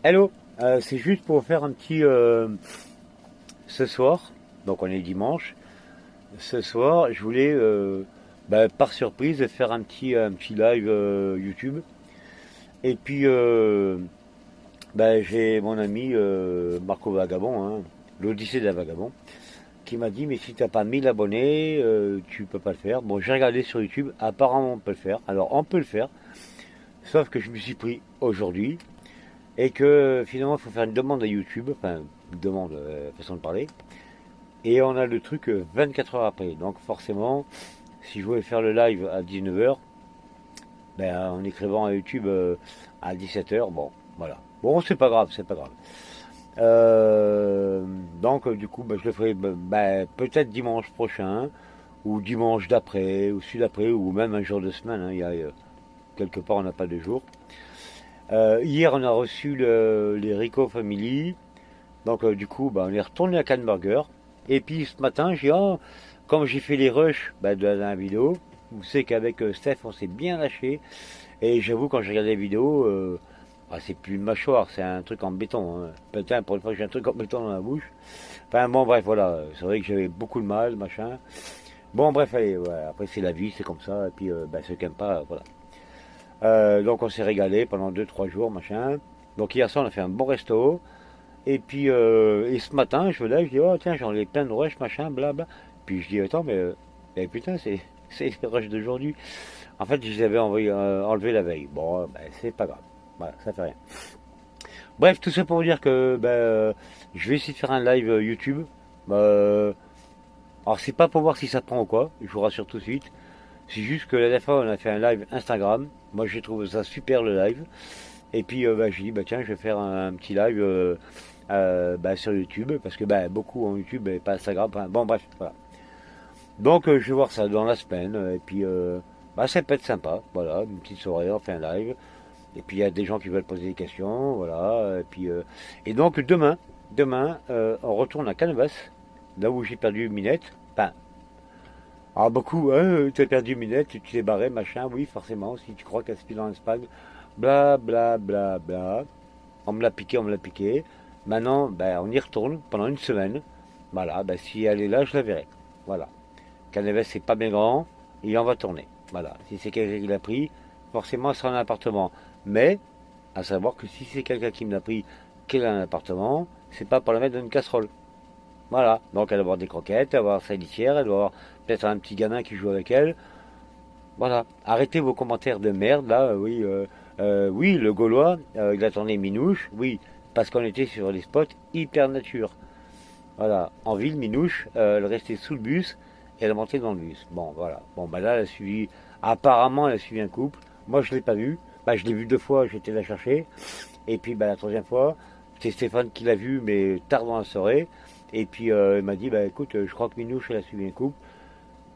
Hello, c'est juste pour faire un petit ce soir, donc on est dimanche. Ce soir, je voulais par surprise faire un petit live YouTube. Et puis j'ai mon ami Marco Vagabond, hein, l'Odyssée d'un vagabond, qui m'a dit mais si t'as pas 1000 abonnés, tu peux pas le faire. Bon, j'ai regardé sur YouTube, apparemment on peut le faire. Alors on peut le faire, sauf que je me suis pris aujourd'hui et que finalement il faut faire une demande à YouTube, enfin une demande, façon de parler. Et on a le truc 24 heures après. Donc forcément, si je voulais faire le live à 19 heures, en écrivant à YouTube à 17 heures, bon, voilà. Bon, c'est pas grave, c'est pas grave. Donc du coup, je le ferai peut-être dimanche prochain, ou dimanche d'après, ou celui d'après, ou même un jour de semaine, hein. Il y a, quelque part, on n'a pas de jour. Hier, on a reçu les Rico Family. Donc du coup, on est retourné à Canburger. Et puis ce matin, j'ai dit, oh, comme j'ai fait les rushs de la vidéo, vous savez qu'avec Steph, on s'est bien lâché. Et j'avoue, quand j'ai regardé la vidéo, c'est plus une mâchoire, c'est un truc en béton, hein. Putain, pour une fois que j'ai un truc en béton dans la bouche. Enfin bon, bref, voilà. C'est vrai que j'avais beaucoup de mal, machin. Bon, bref, allez, ouais, après c'est la vie, c'est comme ça. Et puis, ceux qui n'aiment pas, voilà. Donc on s'est régalé pendant 2 3 jours, machin. Donc hier soir, on a fait un bon resto. Et puis, et ce matin, je me lève, je dis, oh tiens, j'en ai plein de rushs, machin, blabla. Puis je dis, attends, putain, c'est les rushs d'aujourd'hui. En fait, je les avais enlevés la veille. Bon, c'est pas grave. Voilà, ça fait rien. Bref, tout ça pour vous dire que je vais essayer de faire un live YouTube. Euh, alors, c'est pas pour voir si ça prend ou quoi, je vous rassure tout de suite. C'est juste que la dernière fois, on a fait un live Instagram. Moi, j'ai trouvé ça super le live. Et puis j'ai dit tiens je vais faire un petit live sur YouTube parce que beaucoup en YouTube et pas Instagram. Enfin, bon bref voilà. Donc je vais voir ça dans la semaine et puis ça peut être sympa. Voilà, une petite soirée, on fait un live. Et puis il y a des gens qui veulent poser des questions, voilà. Et puis et donc demain on retourne à Canvas, là où j'ai perdu Minette. Enfin, alors beaucoup, tu as perdu Minette, tu t'es barré, machin, oui forcément, si tu crois qu'elle se file en Espagne, bla bla bla bla. On me l'a piqué, on me l'a piqué. Maintenant, on y retourne pendant une semaine. Voilà, si elle est là, je la verrai. Voilà. Canaves, c'est pas bien grand, et on va tourner. Voilà. Si c'est quelqu'un qui l'a pris, forcément, c'est un appartement. Mais, à savoir que si c'est quelqu'un qui me l'a pris, qu'elle a un appartement, c'est pas pour la mettre dans une casserole. Voilà. Donc, elle va avoir des croquettes, elle va avoir sa litière, elle va avoir peut-être un petit gamin qui joue avec elle. Voilà. Arrêtez vos commentaires de merde, là. Oui, oui, le Gaulois, il attendait Minouche. Oui, parce qu'on était sur les spots hyper nature. Voilà. En ville, Minouche, elle restait sous le bus et elle montait dans le bus. Bon, voilà. Bon, là, elle a suivi. Apparemment, elle a suivi un couple. Moi, je ne l'ai pas vu. Je l'ai vu 2 fois, j'étais la chercher. Et puis, la troisième fois, c'est Stéphane qui l'a vu, mais tard dans la soirée. Et puis, il m'a dit, écoute, je crois que Minouche, elle a suivi un couple.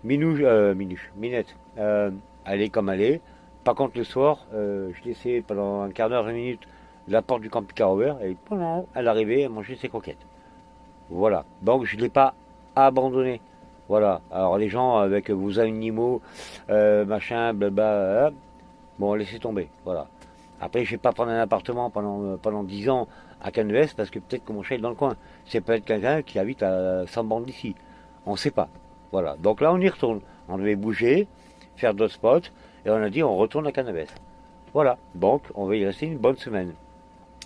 Minette, elle est comme elle est. Par contre, le soir, je laissais pendant un quart d'heure, 20 minutes, la porte du camping-car ouverte et elle arrivait à manger ses croquettes. Voilà. Donc, je ne l'ai pas abandonné. Voilà. Alors, les gens avec vos animaux, machin, blabla, bon, laissez tomber. Voilà. Après, je ne vais pas prendre un appartement pendant 10 ans à Cannes parce que peut-être que mon chat est dans le coin. C'est peut-être quelqu'un qui habite à 100 bandes d'ici. On ne sait pas. Voilà. Donc là, on y retourne. On devait bouger, faire d'autres spots, et on a dit on retourne à Cannes. Voilà. Donc, on va y rester une bonne semaine.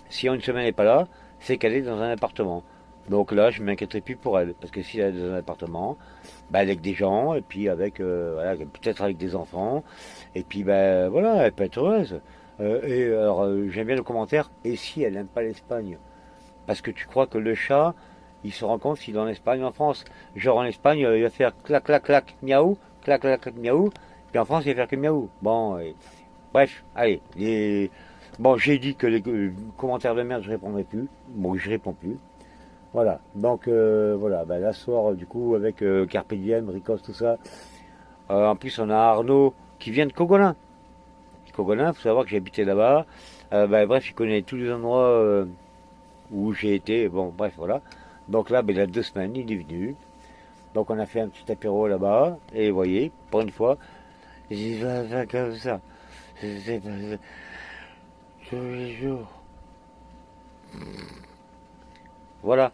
Si une semaine n'est pas là, c'est qu'elle est dans un appartement. Donc là, je ne m'inquiéterai plus pour elle. Parce que si elle est dans un appartement, avec des gens, et puis avec, voilà, peut-être avec des enfants, et puis voilà, elle peut être heureuse. Et alors, j'aime bien le commentaire, et si elle n'aime pas l'Espagne? Parce que tu crois que le chat, il se rend compte s'il est en Espagne ou en France. Genre en Espagne, il va faire clac clac clac miaou, clac clac clac miaou, puis en France, il va faire que miaou. Bon, bref, allez, bon, j'ai dit que les commentaires de merde, je répondrai plus. Bon, je réponds plus. Voilà, donc voilà, la soir, du coup, avec Carpe Diem, Ricos, tout ça. En plus, on a Arnaud qui vient de Cogolin. Cogolin, il faut savoir que j'ai habité là-bas. Bref, il connaît tous les endroits où j'ai été. Bon, bref, voilà. Donc là, il y a 2 semaines, il est venu. Donc on a fait un petit apéro là-bas. Et vous voyez, pour une fois, j'y vais comme ça. C'est pas tous les jours. Voilà.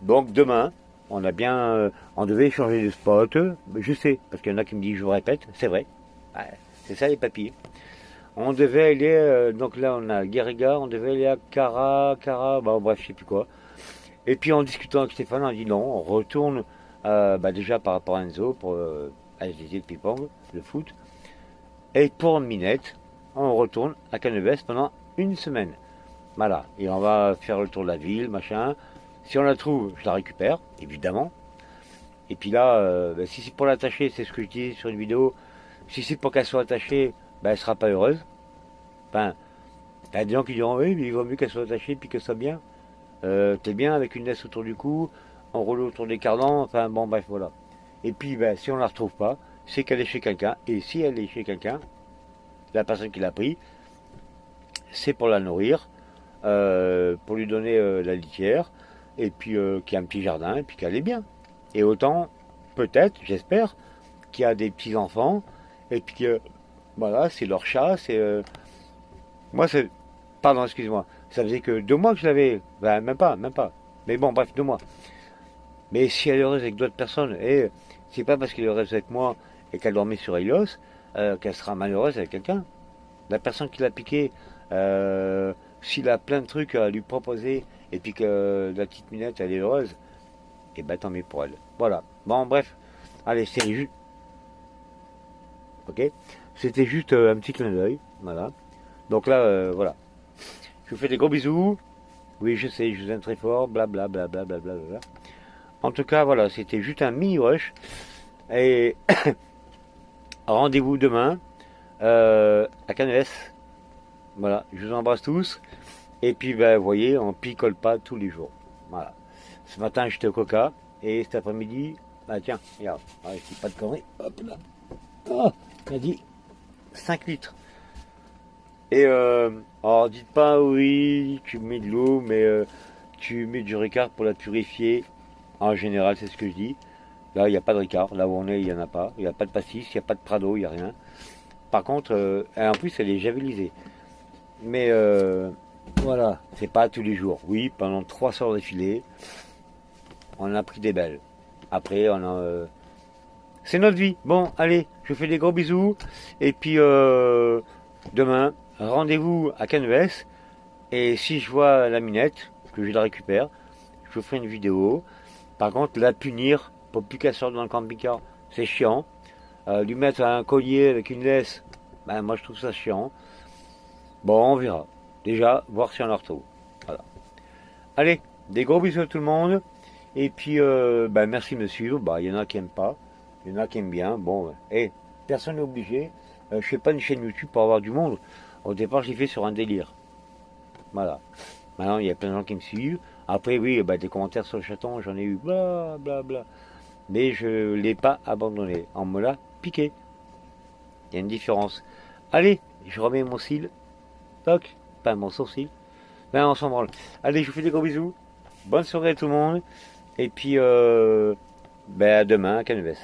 Donc demain, on devait changer de spot. Je sais, parce qu'il y en a qui me disent, je vous répète, c'est vrai. Ouais, c'est ça les papiers. On devait aller, donc là on a Guériga, on devait aller à Cara, bah bref, je sais plus quoi. Et puis en discutant avec Stéphane, on a dit non, on retourne déjà par rapport à Enzo pour HDT le ping-pong, le foot. Et pour Minette, on retourne à Caneves pendant une semaine. Voilà, et on va faire le tour de la ville, machin. Si on la trouve, je la récupère, évidemment. Et puis là, si c'est pour l'attacher, c'est ce que je dis sur une vidéo. Si c'est pour qu'elle soit attachée, elle sera pas heureuse. Enfin, t'as des gens qui diront oui, mais il vaut mieux qu'elle soit attachée puis que ça soit bien. T'es bien avec une laisse autour du cou, enroulée autour des cardans, enfin bon bref voilà. Et puis si on la retrouve pas, c'est qu'elle est chez quelqu'un. Et si elle est chez quelqu'un, la personne qui l'a pris, c'est pour la nourrir, pour lui donner la litière, et puis qu'il y a un petit jardin, et puis qu'elle est bien. Et autant, peut-être, j'espère, qu'il y a des petits enfants, et puis que voilà, c'est leur chat, c'est moi c'est pardon, excuse-moi, ça faisait que 2 mois que je l'avais, même pas. Mais bon, bref, 2 mois. Mais si elle est heureuse avec d'autres personnes, et c'est pas parce qu'elle est heureuse avec moi et qu'elle dormait sur Helios qu'elle sera malheureuse avec quelqu'un. La personne qui l'a piqué, s'il a plein de trucs à lui proposer et puis que la petite minette elle est heureuse, et ben tant mieux pour elle. Voilà. Bon, bref. Allez, c'est juste. Ok. C'était juste un petit clin d'œil. Voilà. Donc là, voilà. Je vous fais des gros bisous. Oui, je sais, je vous aime très fort. Blablabla. Bla, bla, bla, bla, bla. En tout cas, voilà, c'était juste un mini rush. Et rendez-vous demain à Cannes. Voilà, je vous embrasse tous. Et puis, vous voyez, on picole pas tous les jours. Voilà. Ce matin, j'étais au coca. Et cet après-midi, tiens, regarde, je dis pas de conneries. Hop là. Oh, il a dit 5 litres. Et alors, dites pas, oui, tu mets de l'eau, mais tu mets du Ricard pour la purifier. En général, c'est ce que je dis. Là, il n'y a pas de Ricard. Là où on est, il n'y en a pas. Il n'y a pas de pastis, il n'y a pas de Prado, il n'y a rien. Par contre, en plus, elle est javelisée. Mais voilà, c'est pas tous les jours. Oui, pendant 3 soirs d'affilée, on a pris des belles. Après, on a. C'est notre vie. Bon, allez, je vous fais des gros bisous. Et puis, demain, rendez-vous à Canves. Et si je vois la minette, que je la récupère, je vous ferai une vidéo. Par contre, la punir pour plus qu'elle sorte dans le camping-car, c'est chiant. Lui mettre un collier avec une laisse, moi je trouve ça chiant. Bon, on verra. Déjà, voir si on la retrouve. Voilà. Allez, des gros bisous à tout le monde. Et puis, merci de me suivre. Il y en a qui aiment pas. Il y en a qui aiment bien. Bon, personne n'est obligé. Je fais pas une chaîne YouTube pour avoir du monde. Au départ, je l'ai fait sur un délire. Voilà. Maintenant, il y a plein de gens qui me suivent. Après, oui, des commentaires sur le chaton, j'en ai eu bla bla bla. Mais je ne l'ai pas abandonné. On me l'a piqué. Il y a une différence. Allez, je remets mon cil. Toc. Pas mon sourcil. On s'en branle. Allez, je vous fais des gros bisous. Bonne soirée à tout le monde. Et puis, à demain à Cannes.